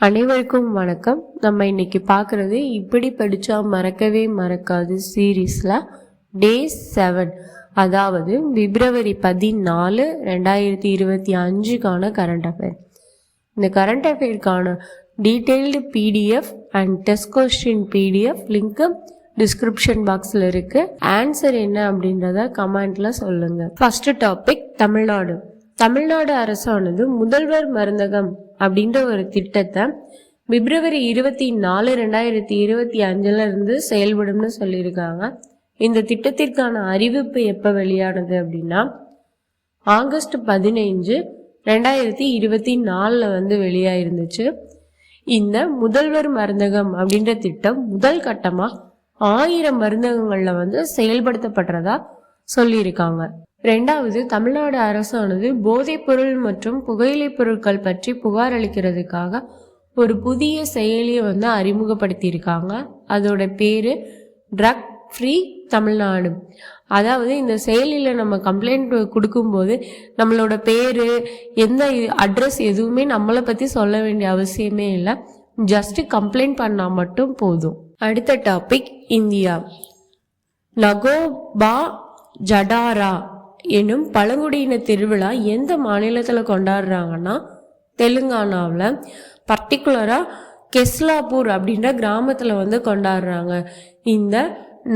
அனைவருக்கும் வணக்கம். நம்ம இன்னைக்கு பார்க்குறது இப்படி படித்தா மறக்கவே மறக்காது சீரீஸில் டே 7, அதாவது பிப்ரவரி 14, 2025 கரண்ட் அஃபேர். இந்த கரண்ட் அஃபேருக்கான detailed PDF and test question PDF லிங்க்கு டிஸ்கிரிப்ஷன் பாக்ஸில் இருக்குது. ஆன்சர் என்ன அப்படின்றத கமெண்ட்டில் சொல்லுங்கள். First topic Tamil Nadu. தமிழ்நாடு அரசானது முதல்வர் மருந்தகம் அப்படின்ற ஒரு திட்டத்தை பிப்ரவரி 24, 2025 இருந்து செயல்படும்னு சொல்லியிருக்காங்க. இந்த திட்டத்திற்கான அறிவிப்பு எப்போ வெளியானது அப்படின்னா ஆகஸ்ட் 15, 2024 வெளியாயிருந்துச்சு. இந்த முதல்வர் மருந்தகம் அப்படின்ற திட்டம் முதல் கட்டமாக 1000 மருந்தகங்கள்ல செயல்படுத்தப்படுறதா சொல்லியிருக்காங்க. ரெண்டாவது, தமிழ்நாடு அரசானது போதைப் பொருள் மற்றும் புகையிலை பொருட்கள் பற்றி புகார் அளிக்கிறதுக்காக ஒரு புதிய செயலியை அறிமுகப்படுத்தியிருக்காங்க. அதோட பேரு ட்ரக் ஃப்ரீ தமிழ்நாடு. அதாவது இந்த செயலியில் நம்ம கம்ப்ளைண்ட் கொடுக்கும்போது நம்மளோட பேர், எந்த அட்ரஸ் எதுவுமே நம்மளை பற்றி சொல்ல வேண்டிய அவசியமே இல்லை. ஜஸ்ட் கம்ப்ளைண்ட் பண்ணால் மட்டும் போதும். அடுத்த டாபிக் இந்தியா. நகோபா ஜடாரா என்னும் பழங்குடியின திருவிழா எந்த மாநிலத்தில் கொண்டாடுறாங்கன்னா தெலுங்கானாவில், பர்டிகுலராக கெஸ்லாப்பூர் அப்படின்ற கிராமத்தில் கொண்டாடுறாங்க. இந்த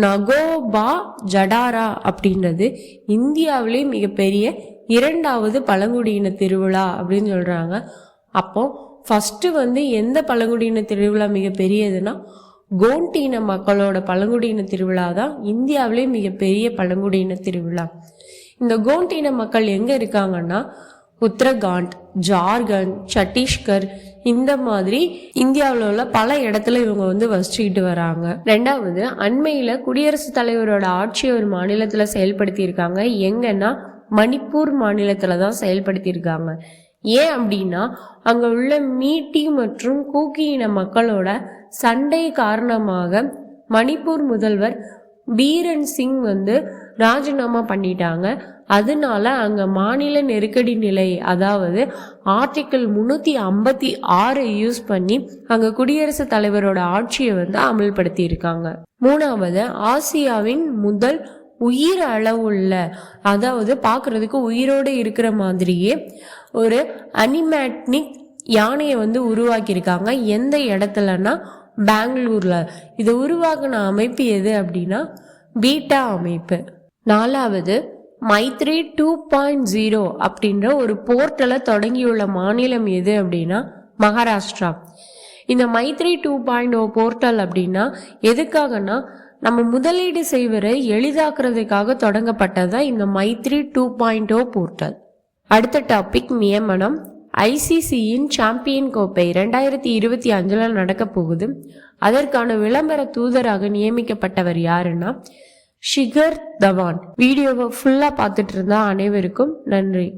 நகோபா ஜடாரா அப்படின்றது இந்தியாவிலே மிகப்பெரிய 2வது பழங்குடியின திருவிழா அப்படின்னு சொல்கிறாங்க. அப்போ ஃபஸ்ட்டு எந்த பழங்குடியின திருவிழா மிகப்பெரியதுன்னா கோண்டின மக்களோட பழங்குடியின திருவிழா தான் இந்தியாவிலே மிகப்பெரிய பழங்குடியின திருவிழா. இந்த கோண்டின மக்கள் எங்கே இருக்காங்கன்னா உத்தரகாண்ட், ஜார்க்கண்ட், சத்தீஸ்கர், இந்த மாதிரி இந்தியாவில் உள்ள பல இடத்துல இவங்க வசிச்சுக்கிட்டு வராங்க. ரெண்டாவது, அண்மையில் குடியரசுத் தலைவரோட ஆட்சியை ஒரு மாநிலத்தில் செயல்படுத்தியிருக்காங்க. எங்கன்னா மணிப்பூர் மாநிலத்தில் தான் செயல்படுத்தியிருக்காங்க. ஏன் அப்படின்னா அங்கே உள்ள மீட்டி மற்றும் கூக்கி இன மக்களோட சண்டை காரணமாக மணிப்பூர் முதல்வர் பீரன் சிங் ராஜினாமா பண்ணிட்டாங்க. அதனால அங்கே மாநில நெருக்கடி நிலை, அதாவது ஆர்டிக்கிள் 356 யூஸ் பண்ணி அங்கே குடியரசுத் தலைவரோட ஆட்சியை அமல்படுத்தி இருக்காங்க. மூணாவது, ஆசியாவின் முதல் உயிர் அளவுள்ள, அதாவது பார்க்கறதுக்கு உயிரோடு இருக்கிற மாதிரியே ஒரு அனிமேட்னிக் யானையை உருவாக்கியிருக்காங்க. எந்த இடத்துலன்னா பெங்களூர்ல. இதை உருவாக்கின அமைப்பு எது அப்படின்னா பீட்டா அமைப்பு. நாலாவது, மைத்ரி 2.0 அப்படின்ற ஒரு போர்ட்டலை தொடங்கியுள்ள மாநிலம் எது அப்படின்னா மகாராஷ்டிரா. இந்த மைத்ரி 2.0 போர்ட்டல் அப்படின்னா எதுக்காகனா நம்ம முதலீடு செய்வதை எளிதாக்குறதுக்காக தொடங்கப்பட்டதான் இந்த மைத்ரி 2.0 போர்ட்டல். அடுத்த டாபிக் நியமனம். ஐசிசியின் சாம்பியன் கோப்பை 2025 நடக்க போகுது. அதற்கான விளம்பர தூதராக நியமிக்கப்பட்டவர் யாருன்னா ஷிகர் தவான். வீடியோவை ஃபுல்லாக பார்த்துட்டு இருந்தா அனைவருக்கும் நன்றி.